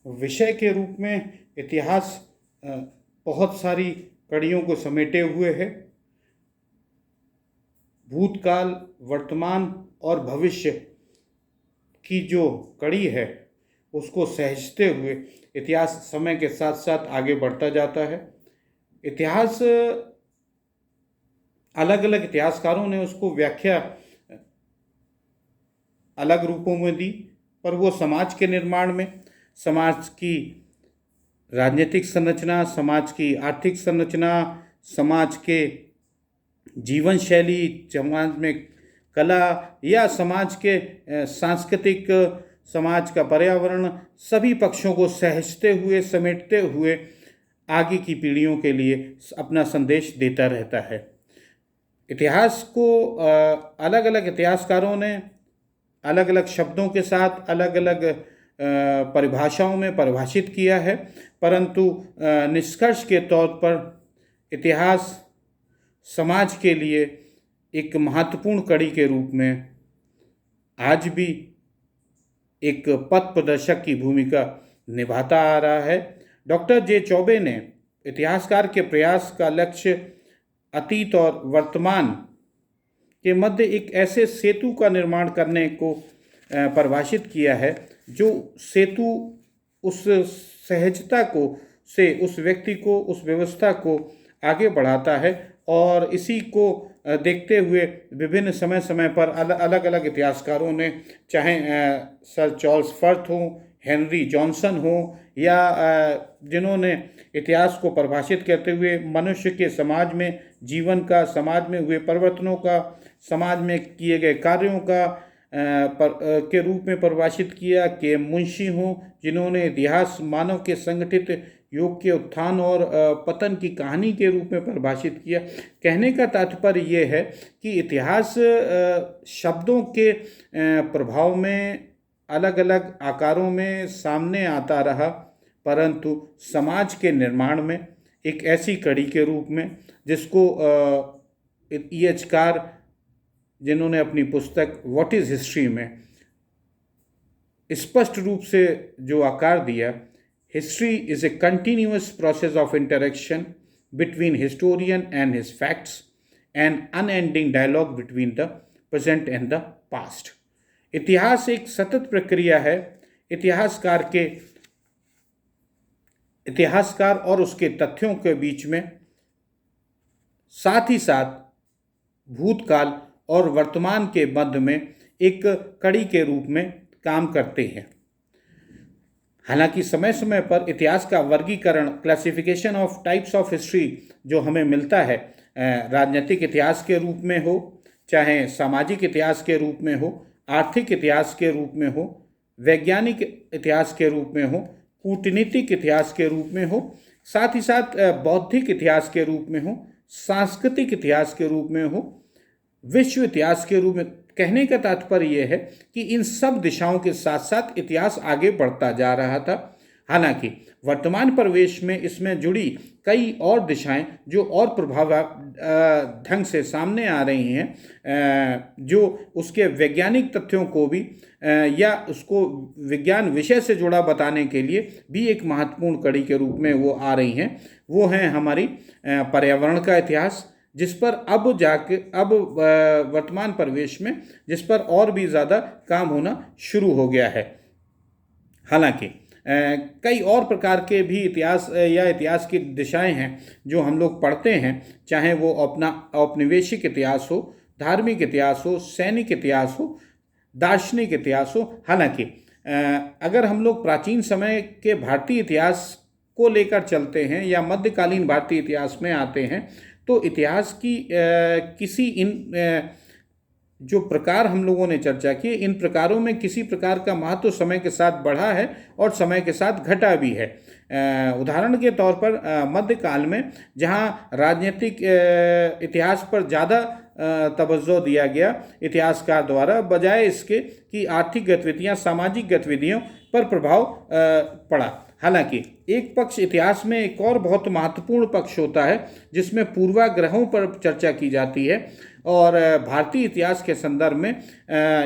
विषय के रूप में इतिहास बहुत सारी कड़ियों को समेटे हुए है। भूतकाल, वर्तमान और भविष्य की जो कड़ी है उसको सहेजते हुए इतिहास समय के साथ साथ आगे बढ़ता जाता है। इतिहास, अलग अलग इतिहासकारों ने उसको व्याख्या अलग रूपों में दी, पर वो समाज के निर्माण में, समाज की राजनीतिक संरचना, समाज की आर्थिक संरचना, समाज के जीवन शैली, समाज में कला या समाज के सांस्कृतिक, समाज का पर्यावरण, सभी पक्षों को सहेजते हुए, समेटते हुए आगे की पीढ़ियों के लिए अपना संदेश देता रहता है। इतिहास को अलग अलग इतिहासकारों ने अलग अलग शब्दों के साथ अलग अलग परिभाषाओं में परिभाषित किया है, परंतु निष्कर्ष के तौर पर इतिहास समाज के लिए एक महत्वपूर्ण कड़ी के रूप में आज भी एक पथ प्रदर्शक की भूमिका निभाता आ रहा है। डॉक्टर जे चौबे ने इतिहासकार के प्रयास का लक्ष्य अतीत और वर्तमान के मध्य एक ऐसे सेतु का निर्माण करने को परिभाषित किया है जो सेतु उस सहजता को से उस व्यक्ति को, उस व्यवस्था को आगे बढ़ाता है। और इसी को देखते हुए विभिन्न समय समय पर अलग अलग इतिहासकारों ने, चाहे सर चार्ल्स फर्थ हों, हेनरी जॉनसन हो, या जिन्होंने इतिहास को परिभाषित करते हुए मनुष्य के समाज में जीवन का, समाज में हुए परिवर्तनों का, समाज में किए गए कार्यों का के रूप में परिभाषित किया, के मुंशी हों, जिन्होंने इतिहास मानव के संगठित योग के उत्थान और पतन की कहानी के रूप में परिभाषित किया। कहने का तात्पर्य ये है कि इतिहास शब्दों के प्रभाव में अलग अलग आकारों में सामने आता रहा, परंतु समाज के निर्माण में एक ऐसी कड़ी के रूप में जिसको E.H. कार, जिन्होंने अपनी पुस्तक व्हाट इज़ हिस्ट्री में स्पष्ट रूप से जो आकार दिया, history is a continuous process of interaction between historian and his facts and unending dialogue between the present and the past. इतिहास एक सतत प्रक्रिया है। इतिहासकार और उसके तथ्यों के बीच में, साथ ही साथ भूतकाल और वर्तमान के मध्य में एक कड़ी के रूप में काम करते हैं। हालांकि समय समय पर इतिहास का वर्गीकरण, classification of types of history जो हमें मिलता है, राजनीतिक इतिहास के रूप में हो, चाहे सामाजिक इतिहास के रूप में हो, आर्थिक इतिहास के रूप में हो, वैज्ञानिक इतिहास के रूप में हो, कूटनीतिक इतिहास के रूप में हो, साथ ही साथ बौद्धिक इतिहास के रूप में हो, सांस्कृतिक इतिहास के रूप में हो, विश्व इतिहास के रूप में। कहने का तात्पर्य यह है कि इन सब दिशाओं के साथ साथ इतिहास आगे बढ़ता जा रहा था। हालांकि वर्तमान परिवेश में इसमें जुड़ी कई और दिशाएं जो और प्रभावी ढंग से सामने आ रही हैं, जो उसके वैज्ञानिक तथ्यों को भी या उसको विज्ञान विषय से जुड़ा बताने के लिए भी एक महत्वपूर्ण कड़ी के रूप में वो आ रही हैं। वो हैं हमारी पर्यावरण का इतिहास, जिस पर अब वर्तमान परिवेश में जिस पर और भी ज़्यादा काम होना शुरू हो गया है। हालांकि कई और प्रकार के भी इतिहास या इतिहास की दिशाएं हैं जो हम लोग पढ़ते हैं, चाहे वो अपना औपनिवेशिक इतिहास हो, धार्मिक इतिहास हो, सैनिक इतिहास हो, दार्शनिक इतिहास हो। हालांकि अगर हम लोग प्राचीन समय के भारतीय इतिहास को लेकर चलते हैं या मध्यकालीन भारतीय इतिहास में आते हैं, तो इतिहास की किसी जो प्रकार हम लोगों ने चर्चा की, इन प्रकारों में किसी प्रकार का महत्व समय के साथ बढ़ा है और समय के साथ घटा भी है। उदाहरण के तौर पर मध्यकाल में जहाँ राजनीतिक इतिहास पर ज़्यादा तवज्जो दिया गया इतिहासकार द्वारा, बजाय इसके कि आर्थिक गतिविधियाँ, सामाजिक गतिविधियों पर प्रभाव पड़ा। हालांकि एक पक्ष इतिहास में एक और बहुत महत्वपूर्ण पक्ष होता है जिसमें पूर्वाग्रहों पर चर्चा की जाती है। और भारतीय इतिहास के संदर्भ में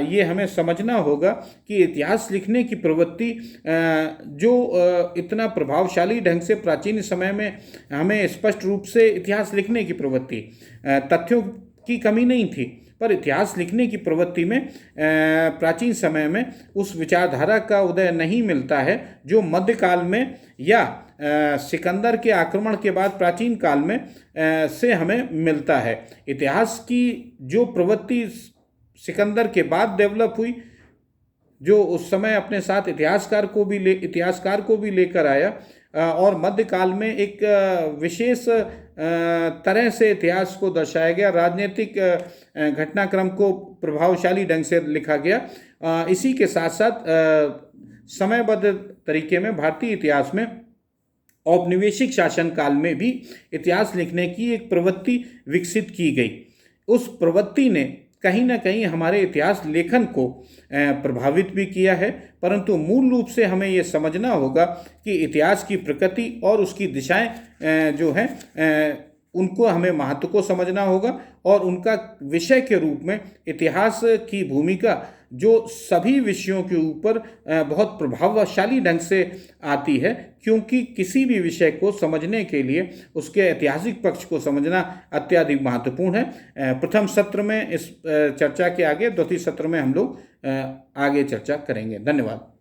ये हमें समझना होगा कि इतिहास लिखने की प्रवृत्ति जो इतना प्रभावशाली ढंग से प्राचीन समय में हमें स्पष्ट रूप से इतिहास लिखने की प्रवृत्ति, तथ्यों की कमी नहीं थी, पर इतिहास लिखने की प्रवृत्ति में प्राचीन समय में उस विचारधारा का उदय नहीं मिलता है जो मध्यकाल में या सिकंदर के आक्रमण के बाद प्राचीन काल में से हमें मिलता है। इतिहास की जो प्रवृत्ति सिकंदर के बाद डेवलप हुई, जो उस समय अपने साथ इतिहासकार को भी लेकर आया और मध्यकाल में एक विशेष तरह से इतिहास को दर्शाया गया, राजनीतिक घटनाक्रम को प्रभावशाली ढंग से लिखा गया। इसी के साथ साथ समयबद्ध तरीके में भारतीय इतिहास में औपनिवेशिक शासन काल में भी इतिहास लिखने की एक प्रवृत्ति विकसित की गई। उस प्रवृत्ति ने कहीं ना कहीं हमारे इतिहास लेखन को प्रभावित भी किया है, परंतु मूल रूप से हमें ये समझना होगा कि इतिहास की प्रकृति और उसकी दिशाएं जो हैं उनको हमें महत्व को समझना होगा और उनका विषय के रूप में इतिहास की भूमिका जो सभी विषयों के ऊपर बहुत प्रभावशाली ढंग से आती है, क्योंकि किसी भी विषय को समझने के लिए उसके ऐतिहासिक पक्ष को समझना अत्यधिक महत्वपूर्ण है। प्रथम सत्र में इस चर्चा के आगे द्वितीय सत्र में हम लोग आगे चर्चा करेंगे। धन्यवाद।